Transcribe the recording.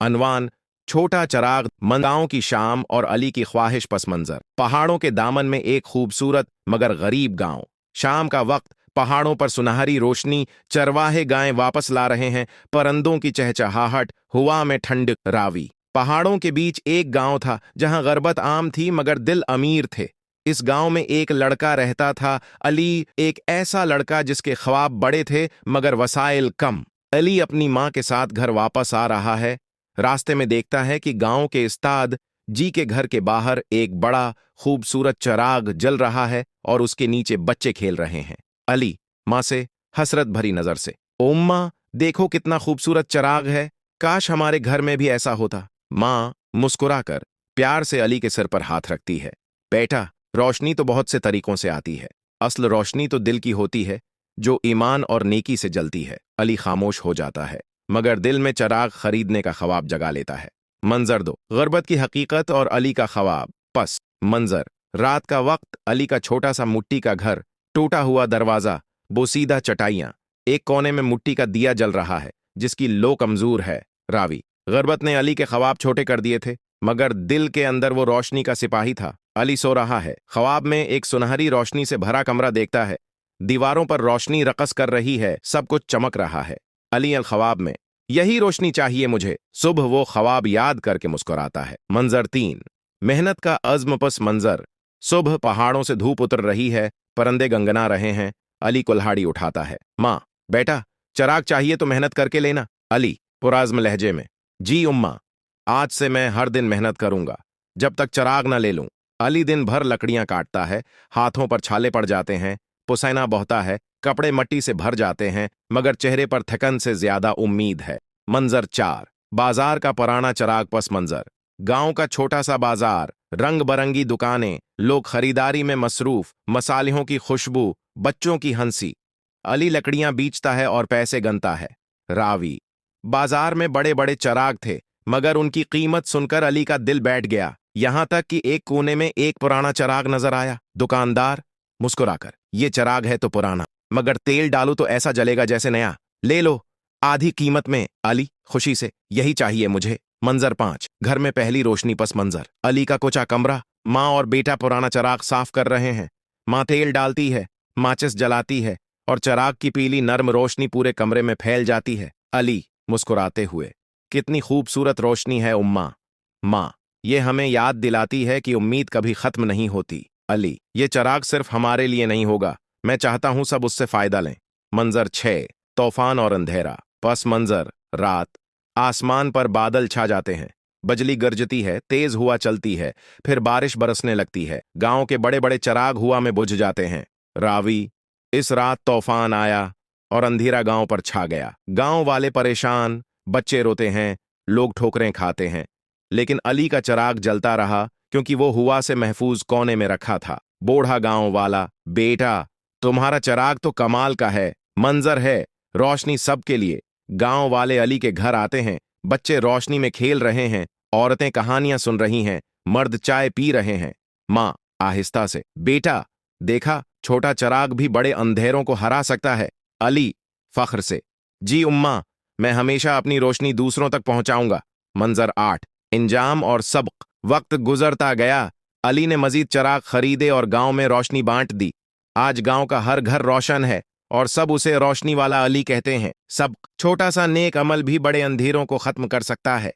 अनवान, छोटा चराग, गांव की शाम और अली की ख्वाहिश पस मंजर। पहाड़ों के दामन में एक खूबसूरत मगर गरीब गांव। शाम का वक्त, पहाड़ों पर सुनहरी रोशनी, चरवाहे गायें वापस ला रहे हैं, परंदों की चहचहाहट, हुआ में ठंड रावी। पहाड़ों के बीच एक गांव था जहां गरबत आम थी मगर दिल अमीर थे। इस गांव में एक लड़का रहता था, अली, एक ऐसा लड़का जिसके ख्वाब बड़े थे मगर वसाइल कम। अली अपनी माँ के साथ घर वापस आ रहा है। रास्ते में देखता है कि गांव के उस्ताद जी के घर के बाहर एक बड़ा खूबसूरत चराग जल रहा है और उसके नीचे बच्चे खेल रहे हैं। अली माँ से हसरत भरी नजर से, उम्मा, देखो कितना खूबसूरत चराग है, काश हमारे घर में भी ऐसा होता। माँ मुस्कुराकर प्यार से अली के सिर पर हाथ रखती है। बेटा, रोशनी तो बहुत से तरीकों से आती है, असल रोशनी तो दिल की होती है, जो ईमान और नेकी से जलती है। अली खामोश हो जाता है मगर दिल में चराग खरीदने का ख्वाब जगा लेता है। मंजर दो, गुर्बत की हकीकत और अली का ख्वाब। पस मंजर, रात का वक्त, अली का छोटा सा मिट्टी का घर, टूटा हुआ दरवाजा, बोसीदा चटाइयां, एक कोने में मिट्टी का दिया जल रहा है जिसकी लो कमजोर है। रावी, गुर्बत ने अली के ख्वाब छोटे कर दिए थे मगर दिल के अंदर वो रोशनी का सिपाही था। अली सो रहा है, ख्वाब में एक सुनहरी रोशनी से भरा कमरा देखता है, दीवारों पर रोशनी रकस कर रही है, सब कुछ चमक रहा है। अली अल ख्वाब में, यही रोशनी चाहिए मुझे। सुबह वो ख्वाब याद करके मुस्कुराता है। मंजर 3, मेहनत का अज़्म पस मंजर। सुबह पहाड़ों से धूप उतर रही है, परंदे गंगना रहे हैं। अली कुल्हाड़ी उठाता है। माँ, बेटा, चराग चाहिए तो मेहनत करके लेना। अली पुराज़्म लहजे में, जी उम्मा, आज से मैं हर दिन मेहनत करूंगा जब तक चराग न ले लूं। अली दिन भर लकड़ियां काटता है, हाथों पर छाले पड़ जाते हैं, पुसैना बहता है, कपड़े मट्टी से भर जाते हैं मगर चेहरे पर थकन से ज्यादा उम्मीद है। मंजर 4, बाजार का पुराना चराग पस मंजर। गांव का छोटा सा बाजार, रंग बरंगी दुकानें, लोग खरीदारी में मसरूफ, मसालों की खुशबू, बच्चों की हंसी। अली लकड़ियां बेचता है और पैसे गनता है। रावी, बाजार में बड़े बड़े चराग थे मगर उनकी कीमत सुनकर अली का दिल बैठ गया, यहां तक कि एक कोने में एक पुराना चराग नजर आया। दुकानदार मुस्कुराकर, ये चराग है तो पुराना, मगर तेल डालो तो ऐसा जलेगा जैसे नया, ले लो आधी कीमत में। अली खुशी से, यही चाहिए मुझे। मंजर 5, घर में पहली रोशनी पस मंजर। अली का कोचा कमरा, माँ और बेटा पुराना चराग साफ कर रहे हैं। माँ तेल डालती है, माचिस जलाती है और चराग की पीली नर्म रोशनी पूरे कमरे में फैल जाती है। अली मुस्कुराते हुए, कितनी खूबसूरत रोशनी है उम्मा। माँ, ये हमें याद दिलाती है कि उम्मीद कभी खत्म नहीं होती। अली, ये चराग सिर्फ हमारे लिए नहीं होगा, मैं चाहता हूं सब उससे फायदा लें। मंजर 6, तूफान और अंधेरा। पस मंजर रात, आसमान पर बादल छा जाते हैं, बिजली गरजती है, तेज हुआ चलती है, फिर बारिश बरसने लगती है। गांव के बड़े बड़े चराग हुआ में बुझ जाते हैं। रावी, इस रात तूफान आया और अंधेरा गांव पर छा गया। गांव वाले परेशान, बच्चे रोते हैं, लोग ठोकरें खाते हैं, लेकिन अली का चराग जलता रहा क्योंकि वो हुआ से महफूज कोने में रखा था। बूढ़ा गांव वाला, बेटा, तुम्हारा चराग तो कमाल का है, मंजर है, रोशनी सबके लिए। गांव वाले अली के घर आते हैं, बच्चे रोशनी में खेल रहे हैं, औरतें कहानियां सुन रही हैं, मर्द चाय पी रहे हैं। माँ आहिस्ता से, बेटा, देखा, छोटा चराग भी बड़े अंधेरों को हरा सकता है। अली फख्र से, जी उम्मा, मैं हमेशा अपनी रोशनी दूसरों तक पहुंचाऊंगा। मंजर 8, इंजाम और सबक। वक्त गुजरता गया, अली ने मजीद चराग खरीदे और गांव में रोशनी बांट दी। आज गांव का हर घर रोशन है और सब उसे रोशनी वाला अली कहते हैं। सब छोटा सा नेक अमल भी बड़े अंधेरों को खत्म कर सकता है।